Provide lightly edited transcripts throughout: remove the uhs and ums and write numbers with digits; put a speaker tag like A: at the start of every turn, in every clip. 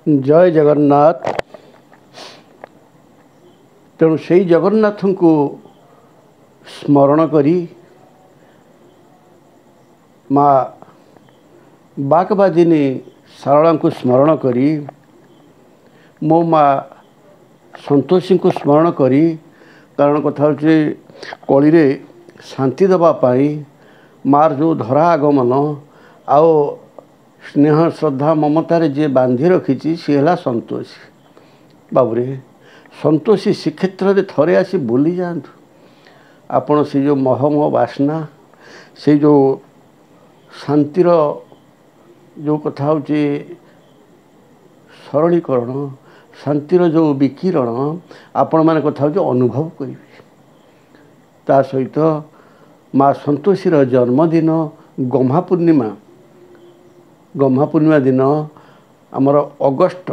A: जय जगन्नाथ। तेणु से जगन्नाथ को स्मरण करी माँ बाकबादिनी सारला को स्मरण करी मो माँ संतोषी को स्मरण करी कारण कथा होचे कली रे शांति दवापाई मार जो धरा आगमन आओ स्नेह श्रद्धा ममतार जे बांधि रखी सी है संतोषी बाबूरे संतोषी श्रीक्षेत्र में थरे आसी बुली जातु आपण से जो महम बासना से जो शांतिर जो कथा होचे सरलीकरण शांतिर जो विकिरण आपण मैंने कथा होचे अनुभव करेंगे ता सहित माँ संतोषीर जन्मदिन गम्हा पूर्णिमा दिन आमर अगस्ट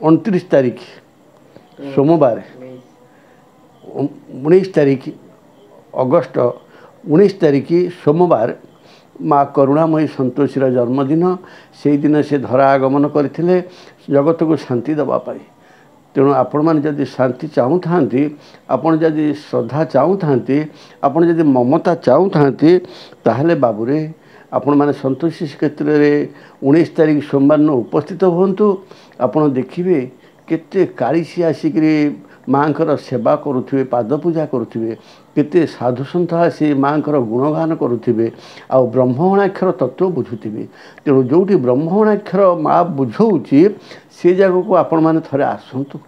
A: 29 तारीख सोमवार 19 तारीख अगस्ट 19 तारीख सोमवार माँ करुणामयी संतोषीर जन्मदिन से दिन से धरा आगमन करते जगत को शांति दवापाई तेणु आपण मैंने जदि शांति चाहू था आपण जदि श्रद्धा चाहू था आपण जदि ममता चाहू था ताहले बाबूरे आपण मैंने संतोषी क्षेत्र में 19 तारीख सोमवार न उपस्थित हूँ आपण देखिए केते कालीसी आसिक माँ सेवा करुवे पाद पूजा करुवे केते साधु सन्थ आसी माँ गुणगान करुवे आ ब्रह्मणाक्षर तत्व बुझुवे तेणु जो ब्रह्मणाक्षर माँ बुझाऊँची से जगह को आपण मैंने थरे आसतु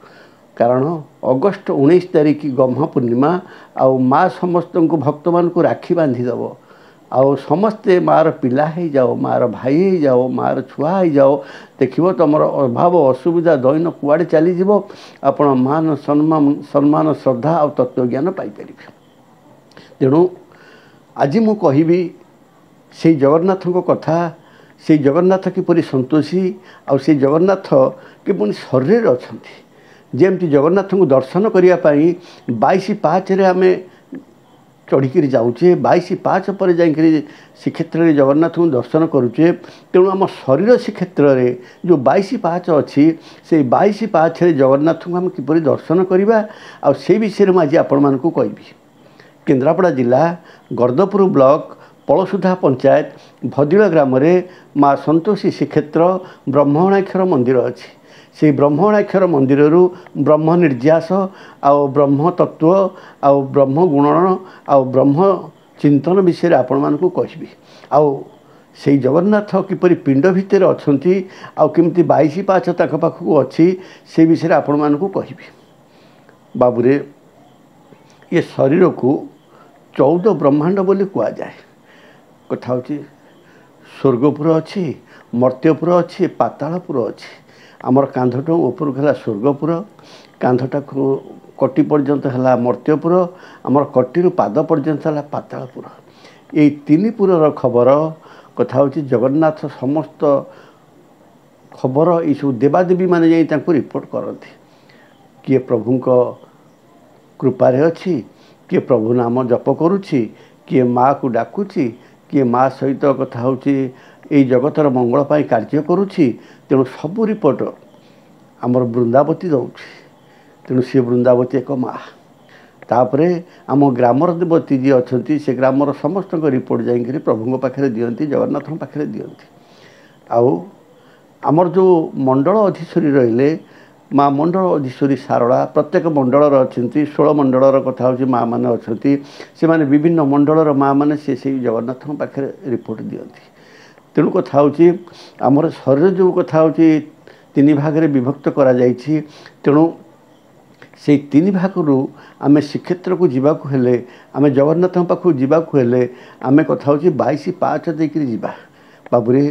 A: कारण अगस्ट 19 तारीख गम्हा पूर्णिमा आ माँ समस्त को भक्त मान को राखी बांधिदेव आउ समस्ते मार पिला हो जाओ मार भाई हो जाओ मार छुआ हो जाओ देखिए तुम अभाव असुविधा दैन कुआड़े चलीज आपण मान सम्मान श्रद्धा और तत्वज्ञान पाइपर तेणु आज मु कहि से जगन्नाथ कथा से जगन्नाथ किपरि संतोषी आ से जगन्नाथ किपरि शरीर अच्छा जमती जगन्नाथ को दर्शन करने 22 पाँच आम चढ़ी जाऊे 22 पाँच पर जा श्रीक्षेत्र में जगन्नाथ को दर्शन करुचे तेणु आम शरीर श्रीक्षेत्र में जो 22 पाँच अच्छी से 22 पाँच जगन्नाथ को आम किपरि दर्शन करवा आ से विषय में आज आपण मानक कहि केन्द्रापड़ा जिला गर्दपुर ब्लॉक पलसुधा पंचायत भदिल ग्राम माँ संतोषी श्रीक्षेत्र ब्रह्मणाक्षर मंदिर अच्छी से ब्रह्मणाक्षर मंदिर ब्रह्म निर्यास आउ ब्रह्म तत्व आउ ब्रह्म गुणन आउ ब्रह्म चिंतन विषय आपण मानक कहबी आउ से जगन्नाथ किपरि पिंड भितर अच्छा आउ केमती 22 पाँच ताक पाखक अच्छी से विषय आपण मानक कहबी बाबूरे ये शरीर को 14 ब्रह्मांड बोली कह जाए कथा होची स्वर्गपुर अच्छी मर्त्यपुर अच्छी पातालपुर अच्छी आमर कांधटा ऊपर है स्वर्गपुर कांधटा कटी पर्यंत है मर्त्यपुर आमर कटी पाद पर्यंत है पातालपुर ये तीन पुरर खबर कथा होची जगन्नाथ समस्त खबर ये सब देवादेवी माने जाई रिपोर्ट करती किए प्रभु कृपारे अच्छी किए प्रभु नाम जप करुच्ची किए माँ को डाकुची किए माँ सहित कथा होची ये जगतर मंगल कार्य करुच्ची तेणु सबू रिपोर्ट आमर वृंदावती दौर तेणु सी वृंदावती एक माँ तापर आम ग्रामर देवती जी अच्छा से ग्रामर समस्त रिपोर्ट जाकि प्रभु पाखे दिखती जगन्नाथ पाखे दिखती आउ आमर जो मंडल अधीश्वरी रहिले माँ मंडल अधीश्वरी सारला प्रत्येक मंडलर अच्छा 16 मंडलर कथा हो माँ मैंने अच्छा से माने विभिन्न मंडलर माँ मैंने से जगन्नाथ पाखे रिपोर्ट दिखती तेणु कथा होची आमर शरीर जो कथा होची 3 भाग रे विभक्त करा जाइछि तेणु से 3 भाग रु आमे श्रीक्षेत्र को जीवाकु हेले आमे जगन्नाथ पाखु जीवाकु हेले आमे कथा होची 22 पाँच देकरी जीवा बाबूरे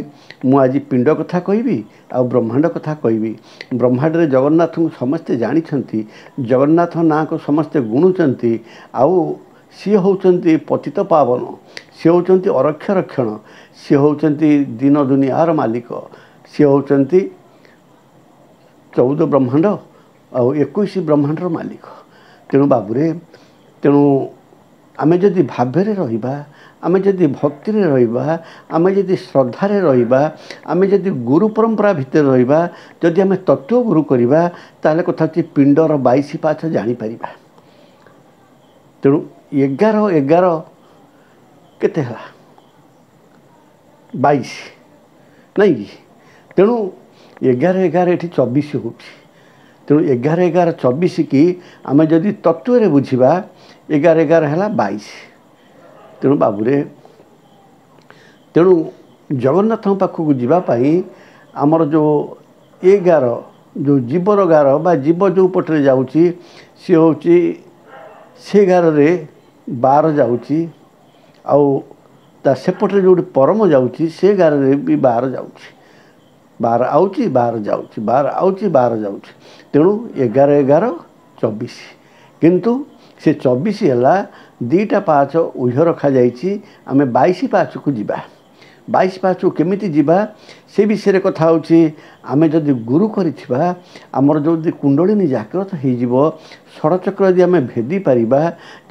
A: मु आज पिंड कथा कहबी आ ब्रह्मांड कथा कहबी ब्रह्मांड रे जगन्नाथ को समस्ते जानिछंती जगन्नाथ ना को समस्ते गुणुचंती आउ सी होचंती पतित पावन सी होचंती अरक्ष रक्षण सी होचंती दिन दुनियार मालिक सी होचंती 14 ब्रह्मांड आउ 21 ब्रह्मांडर मालिक तेणु बाबूरे तेणु आमे जदि भावरे रहिबा आमे जदि भक्ति रे रहिबा आमे जदि श्रद्धा रे रहिबा आमे जदि गुरु परंपरा भितर रहिबा जदि आमे तत्व गुरु करिबा ताले कथा छि पिंडर 22 पाछ जानि परिबा तेणु 11 केते हला 22 नहीं कि तेणु 11 एठी 24 होछि तेणु 11 24 की आमे जदि तत्व रे बुझिबा 11 हला 22 तेणु बाबूरे तेणु जगन्नाथ पाखक जावाई आमर जो 11 जो जीवर गार बा जीव जो पटे जाऊँगी सी हूँ से गार रे 12 जाऊँगी ता सेपटे जो परम जाऊँगी से गार रे भी 12 जाऊँगी 12 आउची 12 जाऊँगी 12 आउची 12 जाऊँगी तेणु 11 24 किंतु से 24 है दीटा पाच उह रखा जाइए आम 22 पाच को जीवा 22 पाच को केमिति जीवा से विषय कथा होची आमे जदि गुरु करिथिबा हमर जो कुंडलिनी जागृत हो षड़चक्र यदि आमे भेदी पारिबा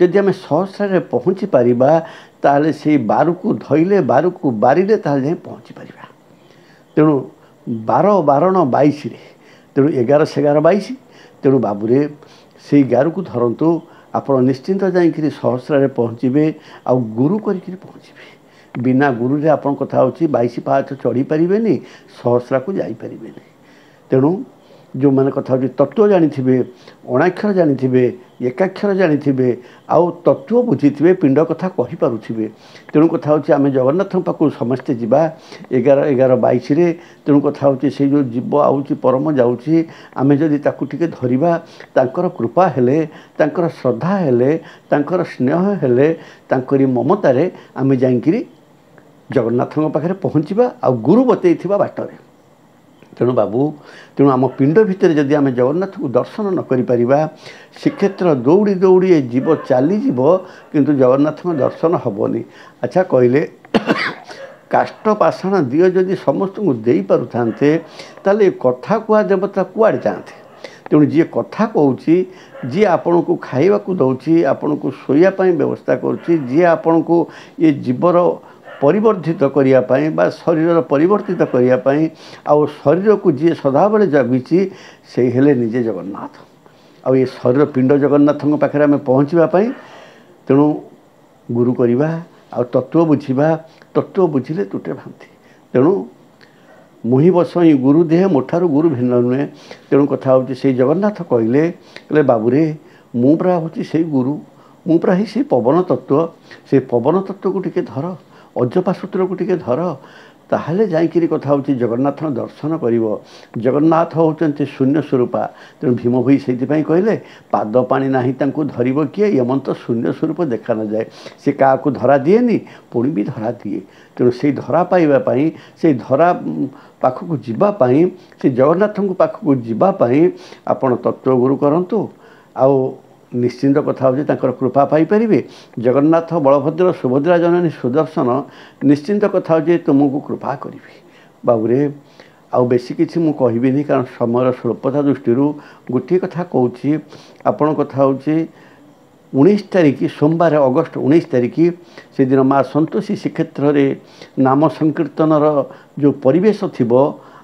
A: जदि आमे सहस्र रे पहुँची पारिबा ताले से 12 को धइले 12 को बारिले ताले जाय पहुँची पारिबा तेणु 12 12 22 रे तेणु 11 11 22 तेणु बाबूरे से 11 को धरतु आपण निश्चिंत जाइए सहस्र रे पहुँचे आ गुरु करी पहुँचे बिना गुरु रे आपन कथा होची 22 पाच चढ़ी पारिबेनी सहस्रा को जाई पारिबेनी तेणु जो माने कथा होची तत्व जानिथिबे अणाक्षर जानिथिबे एकाक्षर जानिथिबे आउ तत्व बुझिथिबे पिंड कथा कहि पारुथिबे तेणु कथा होची आमे जगन्नाथ पाखु समस्ते जिबा 11 22 रे तेणु कथा होची से जो जीव आउची परम जाउची आमे जदि ताकु टिके धरिबा तांकर कृपा हेले तांकर श्रद्धा हेले तांकर स्नेह हेले तांकरी ममतारे आमे जाइकिरी जगन्नाथ पाखे पहुँचवा आ गुरु बतईथिबा बाटरे तेणु बाबू तेणु आम पिंड भितर जदि आम जगन्नाथ को दर्शन न करि परिबा श्रीक्षेत्र दौड़ी दौड़ी जीव चलीज किंतु जगन्नाथ दर्शन हेनी अच्छा कहले काष्ट पाषाण दियो जदि समस्त को दे पारुथान्ते ताले कथा कुआ देवता कुआड़े जाते तेणु जी कथा कहूँ जी आपण को खाइबा को दौची आपण को शोया व्यवस्था करुच्ची जी आपण को ये जीवर परिवर्धित करने बा शरीर परिवर्तित करने आउ शरीर को जी सदाबले जगी से हेले निजे जगन्नाथ आउ ये शरीर पिंड जगन्नाथ पाखे आम पहुँचापी तेणु गुरु करवा आ तत्व बुझा तत्व बुझिले तुटे भांति तेणु मुहि बसई गुरु देह मोठारू गुरु भिन्न नुहे तेणु कथा हूँ से जगन्नाथ कहले बाबूरे मुरा हूँ से गुरु मुरा ही से पवन तत्व से पवन तत्व को टिके धर अजपा सूत्र को टिके धर ताहले जाइकिरी कथा हूँ जगन्नाथ दर्शन कर जगन्नाथ होचंती शून्य स्वरूपा तेणु भीम भई से कहले पाद पानी नाही तांको धरिब किए यमंत शून्य स्वरूप देखा न जाए से क्या धरा दिएनी पुणी भी धरा दिए तेणु से धरा पाइबापी से धरा पाखक जीवाई से जगन्नाथ पाखक जीवाई आपण तत्व गुरु करंतु आउ निश्चिंत कथा हूँ कृपा पाइपर जगन्नाथ बलभद्र सुभद्रा जननी सुदर्शन निश्चिंत कथा हूँ तुमको कृपा करी बाबूरे आउ बेसी किसी मु कहबिनी कारण समय स्वल्पता दृष्टि गोटे कथा कहूँ आपण कथा हूँ 19 तारिख सोमवार अगस्ट 19 तारिख से दिन माँ संतोषी श्रीक्षेत्र में नाम संकीर्तनर जो परिवेश थी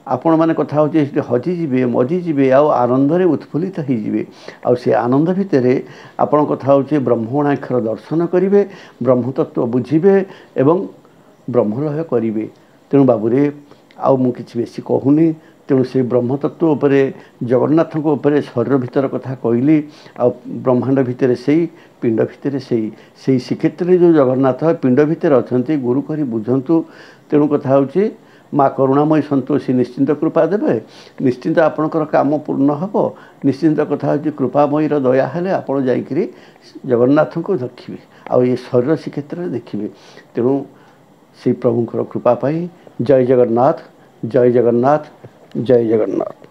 A: आपण मैंने कथा हूँ हजिजे मजिजे आउ आनंदे उत्फुल्लित होइजिबे आउ से आनंद भितर आपण कथा हूँ ब्रह्मणाक्षर दर्शन करेंगे ब्रह्मतत्व बुझे एवं ब्रह्मलय करेंगे तेणु बाबूरे आउ मु किछि बेसी कहूनी तेणु से ब्रह्मतत्व उपरे जगन्नाथ उपरे शरीर भितर कथा कहली आ ब्रह्मांड भितर से पिंड भितर से श्रीक्षेत्र जो जगन्नाथ पिंड भितर अच्छा गुरु करी बुझंतु तेणु कथा हूँ माँ करुणामयी संतोषी निश्चिंत कृपा देवे निश्चिंत आपणकर काम पूर्ण हम निश्चिंत कथा हूँ कृपामयीर दया हेले आपड़ जाइकिरी जगन्नाथ को देखिए आ ये शरीर श्रीक्षेत्र देखिए तेणु से प्रभुंर कृपा पाई जय जगन्नाथ जय जगन्नाथ जय जगन्नाथ।